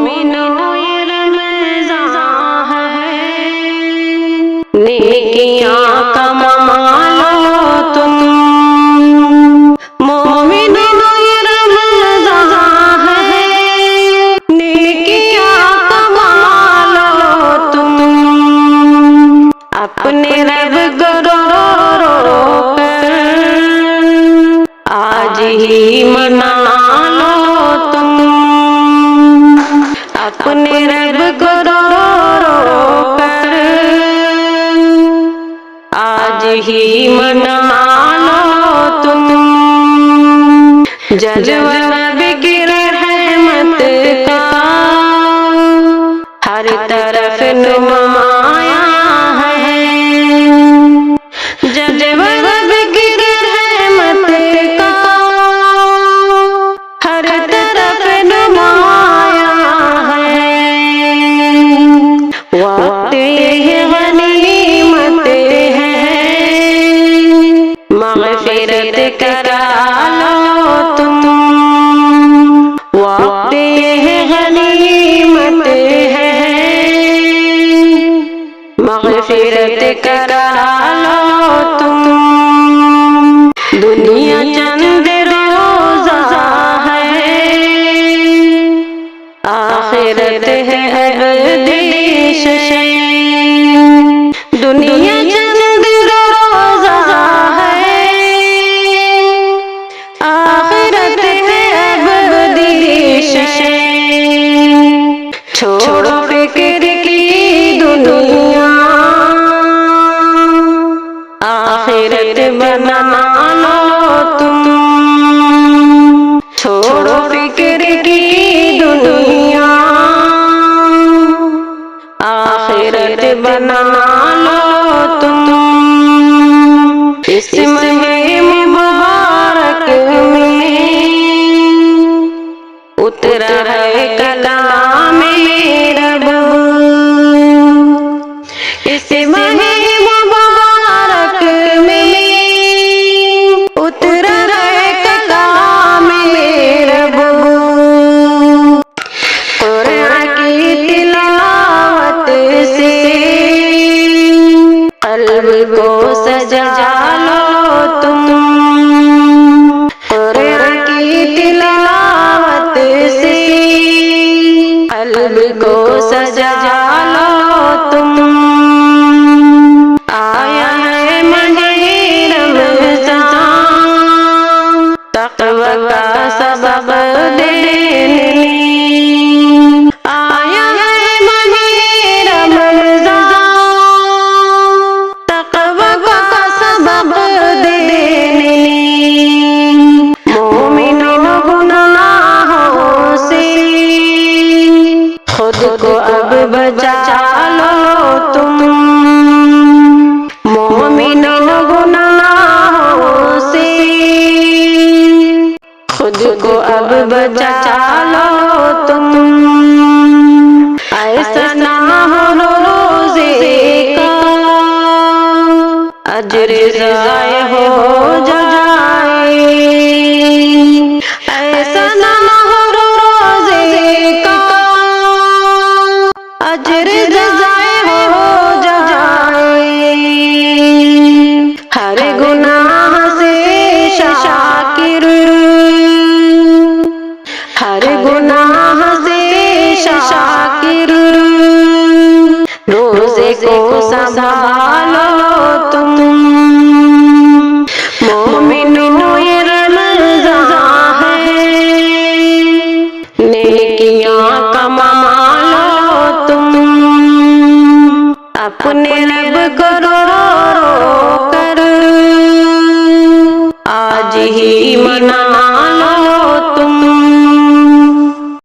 मोमिनों ये रमज़ान है, नेकियां कमा लो तुम। मोमिनों ये रमज़ान है, नेकियां कमा लो तुम। अपने रब को रो कर आज ही मना लो तुम। अपने रब को रो कर आज ही मना लो तुम। जलवा रब की रहमत का हर तरफ नुमाया है। जलवा रब की रहमत का हर तरफ नुमाया है। वक्त गनीमत है, मग़फ़िरत करा लो तुम। वक्त गनीमत है, मग़फ़िरत करा लो तुम। दुनिया चंद रोज़ा है, आखिरत है अबदीश है। दुनिया चंद रोज़ा है, आखिरत है अबदीश है। छोड़ो फिक्र की दुनिया, आखिरत बना लो तुम। छोड़ो फिक्र की दुनिया, आखिरत बना लो तुम। इस महीने मुबारक में उतरा है कलाम रब। इस महीने मुबारक में उतरा है कलाम रब। कुरान की तिलावत से क़ल्ब को सजा लो तुम। कुरान की तिलावत से क़ल्ब को सजा लो तुम। आया है महीने रमज़ान, तक़वा का सबब देने। आया है महीने रमज़ान, तक़वा का सबब देने। मोमिनों गुनाहों से खुद को अब बचा लो तुम। मोमिनों गुनाहों से खुद को अब बचा लो तुम। ऐसा ना हो रोज़े का अजर ज़ाय हो जाए। ऐसा ना हो रोज़े का अजर ज़ाय हो जाए। हर गुनाह से शाकिर, हर गुनाह से शाकिर, रोज़े को संभालो तुम। मोमिनों ये रमज़ान है, नेकियां कमा लो तुम। अपने रब को